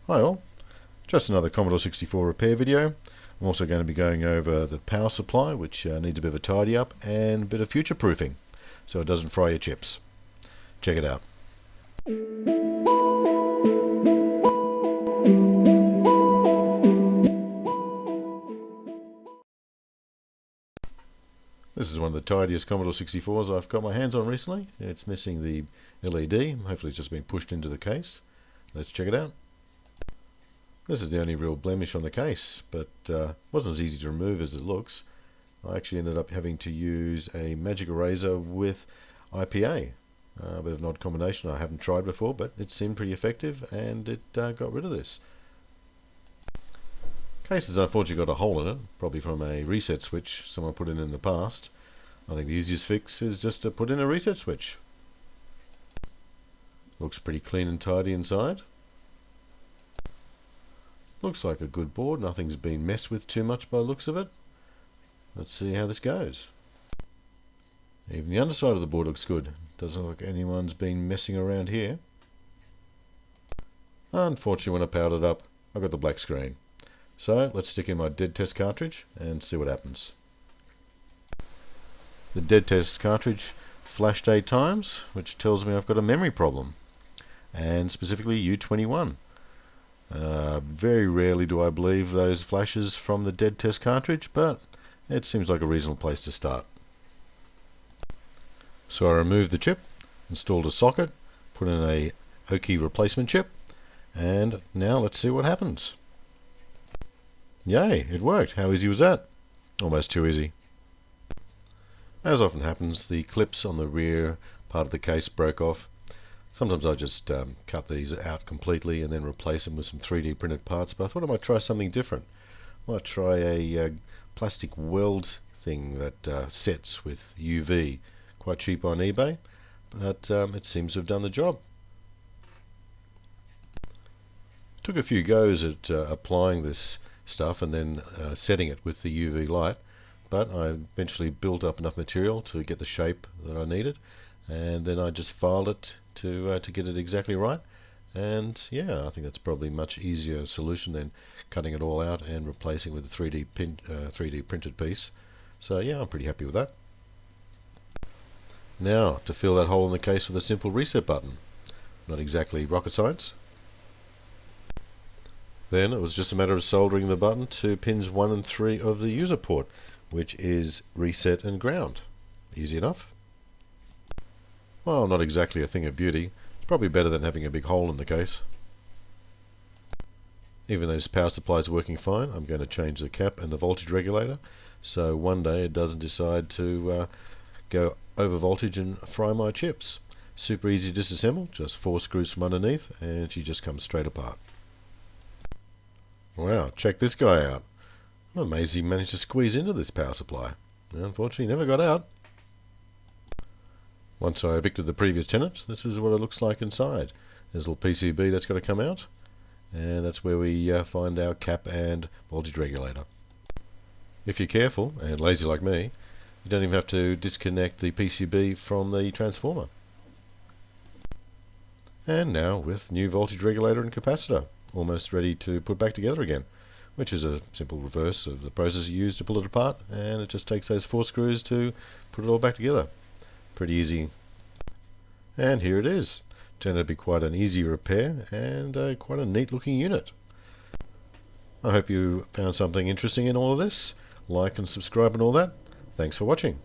Hi all, just another Commodore 64 repair video. I'm also going to be going over the power supply, which needs a bit of a tidy up and a bit of future proofing so it doesn't fry your chips. Check it out. This is one of the tidiest Commodore 64s I've got my hands on recently. It's missing the LED, hopefully it's just been pushed into the case. Let's check it out. This is the only real blemish on the case, but wasn't as easy to remove as it looks. I actually ended up having to use a magic eraser with IPA. A bit of an odd combination I haven't tried before, but it seemed pretty effective and it got rid of this. Case has unfortunately got a hole in it, probably from a reset switch someone put in the past. I think the easiest fix is just to put in a reset switch. Looks pretty clean and tidy inside. Looks like a good board, nothing's been messed with too much by the looks of it. Let's see how this goes. Even the underside of the board looks good. Doesn't look like anyone's been messing around here. Unfortunately, when I powered it up, I got the black screen. So let's stick in my dead test cartridge and see what happens. The dead test cartridge flashed 8 times, which tells me I've got a memory problem, and specifically U21. Very rarely do I believe those flashes from the dead test cartridge, but it seems like a reasonable place to start. So I removed the chip, installed a socket, put in a Oki replacement chip, and now let's see what happens. Yay, it worked. How easy was that? Almost too easy. As often happens, the clips on the rear part of the case broke off. Sometimes I just cut these out completely and then replace them with some 3D printed parts, but I thought I might try something different. I might try a plastic weld thing that sets with UV. Quite cheap on eBay, but it seems to have done the job. Took a few goes at applying this stuff and then setting it with the UV light, but I eventually built up enough material to get the shape that I needed, and then I just filed it to get it exactly right. And yeah, I think that's probably a much easier solution than cutting it all out and replacing with a 3D printed piece. So yeah, I'm pretty happy with that. Now to fill that hole in the case with a simple reset button. Not exactly rocket science. Then it was just a matter of soldering the button to pins 1 and 3 of the user port, which is reset and ground. Easy enough. Well, not exactly a thing of beauty. It's probably better than having a big hole in the case. Even though this power supply is working fine, I'm going to change the cap and the voltage regulator so one day it doesn't decide to go over voltage and fry my chips. Super easy to disassemble, just 4 screws from underneath and she just comes straight apart. Wow, check this guy out. I'm amazed he managed to squeeze into this power supply. Unfortunately, never got out. Once I evicted the previous tenant, this is what it looks like inside. There's a little PCB that's got to come out, and that's where we find our cap and voltage regulator. If you're careful and lazy like me, you don't even have to disconnect the PCB from the transformer. And now with new voltage regulator and capacitor, almost ready to put back together again, which is a simple reverse of the process you use to pull it apart, and it just takes those 4 screws to put it all back together. Pretty easy. And here it is. Turned out to be quite an easy repair and quite a neat looking unit. I hope you found something interesting in all of this. Like and subscribe and all that. Thanks for watching.